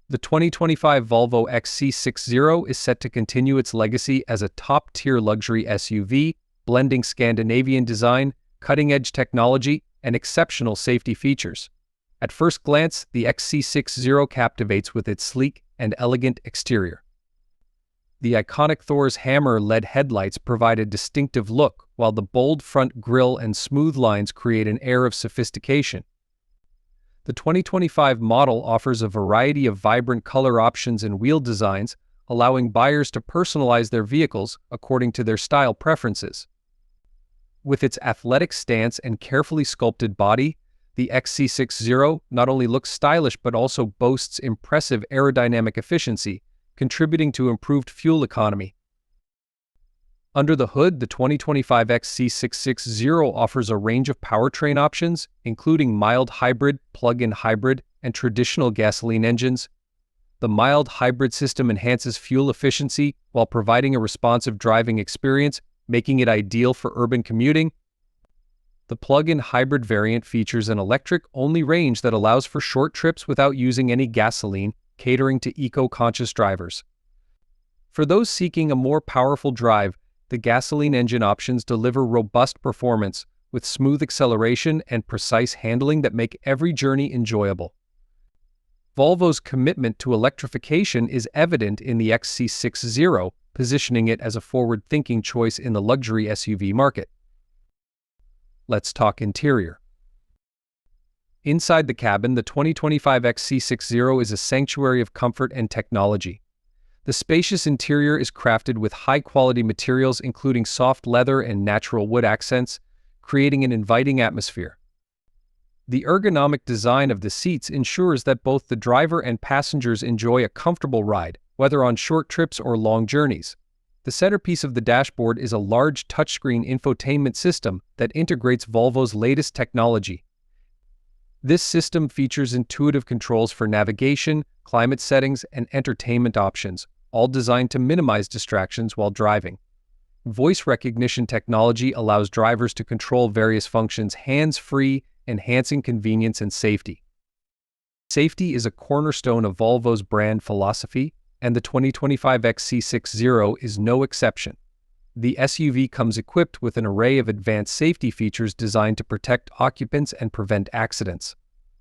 The 2025 Volvo XC60 is set to continue its legacy as a top-tier luxury SUV, blending Scandinavian design, cutting-edge technology, and exceptional safety features. At first glance, the XC60 captivates with its sleek and elegant exterior. The iconic Thor's hammer LED headlights provide a distinctive look, while the bold front grille and smooth lines create an air of sophistication. The 2025 model offers a variety of vibrant color options and wheel designs, allowing buyers to personalize their vehicles according to their style preferences. With its athletic stance and carefully sculpted body, the XC60 not only looks stylish but also boasts impressive aerodynamic efficiency, contributing to improved fuel economy. Under the hood, the 2025 XC60 offers a range of powertrain options, including mild hybrid, plug-in hybrid, and traditional gasoline engines. The mild hybrid system enhances fuel efficiency while providing a responsive driving experience, making it ideal for urban commuting. The plug-in hybrid variant features an electric-only range that allows for short trips without using any gasoline, catering to eco-conscious drivers. For those seeking a more powerful drive, the gasoline engine options deliver robust performance with smooth acceleration and precise handling that make every journey enjoyable. Volvo's commitment to electrification is evident in the XC60, positioning it as a forward-thinking choice in the luxury SUV market. Let's talk interior. Inside the cabin, the 2025 XC60 is a sanctuary of comfort and technology. The spacious interior is crafted with high-quality materials including soft leather and natural wood accents, creating an inviting atmosphere. The ergonomic design of the seats ensures that both the driver and passengers enjoy a comfortable ride, whether on short trips or long journeys. The centerpiece of the dashboard is a large touchscreen infotainment system that integrates Volvo's latest technology. This system features intuitive controls for navigation, climate settings, and entertainment options, all designed to minimize distractions while driving. Voice recognition technology allows drivers to control various functions hands-free, enhancing convenience and safety. Safety is a cornerstone of Volvo's brand philosophy, and the 2025 XC60 is no exception. The SUV comes equipped with an array of advanced safety features designed to protect occupants and prevent accidents.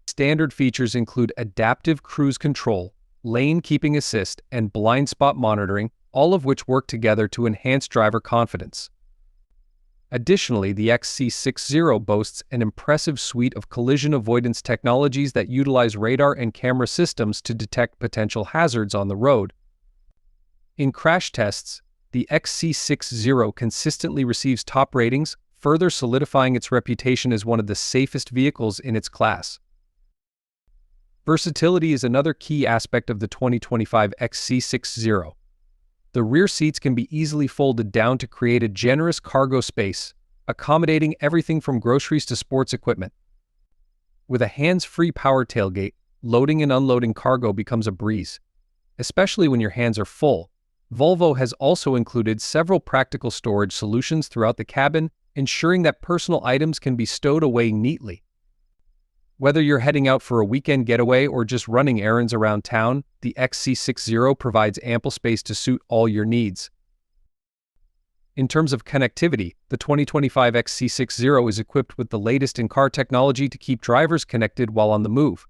Standard features include adaptive cruise control, lane keeping assist, and blind spot monitoring, all of which work together to enhance driver confidence. Additionally, the XC60 boasts an impressive suite of collision avoidance technologies that utilize radar and camera systems to detect potential hazards on the road. In crash tests, the XC60 consistently receives top ratings, further solidifying its reputation as one of the safest vehicles in its class. Versatility is another key aspect of the 2025 XC60. The rear seats can be easily folded down to create a generous cargo space, accommodating everything from groceries to sports equipment. With a hands-free power tailgate, loading and unloading cargo becomes a breeze. Especially when your hands are full, Volvo has also included several practical storage solutions throughout the cabin, ensuring that personal items can be stowed away neatly. Whether you're heading out for a weekend getaway or just running errands around town, the XC60 provides ample space to suit all your needs. In terms of connectivity, the 2025 XC60 is equipped with the latest in-car technology to keep drivers connected while on the move.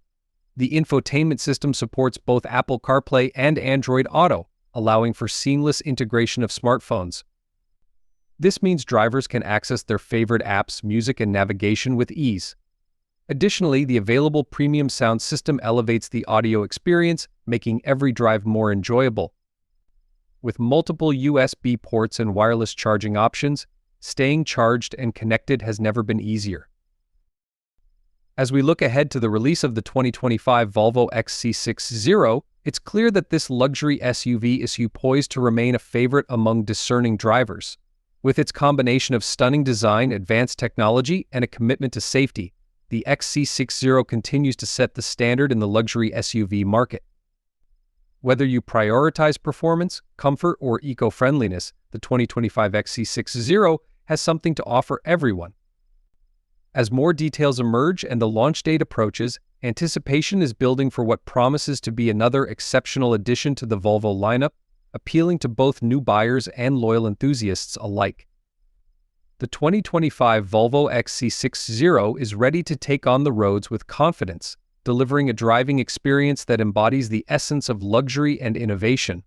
The infotainment system supports both Apple CarPlay and Android Auto, allowing for seamless integration of smartphones. This means drivers can access their favorite apps, music, and navigation with ease. Additionally, the available premium sound system elevates the audio experience, making every drive more enjoyable. With multiple USB ports and wireless charging options, staying charged and connected has never been easier. As we look ahead to the release of the 2025 Volvo XC60, it's clear that this luxury SUV is poised to remain a favorite among discerning drivers. With its combination of stunning design, advanced technology, and a commitment to safety, the XC60 continues to set the standard in the luxury SUV market. Whether you prioritize performance, comfort, or eco-friendliness, the 2025 XC60 has something to offer everyone. As more details emerge and the launch date approaches, Anticipation is building for what promises to be another exceptional addition to the Volvo lineup, appealing to both new buyers and loyal enthusiasts alike. The 2025 Volvo XC60 is ready to take on the roads with confidence, delivering a driving experience that embodies the essence of luxury and innovation.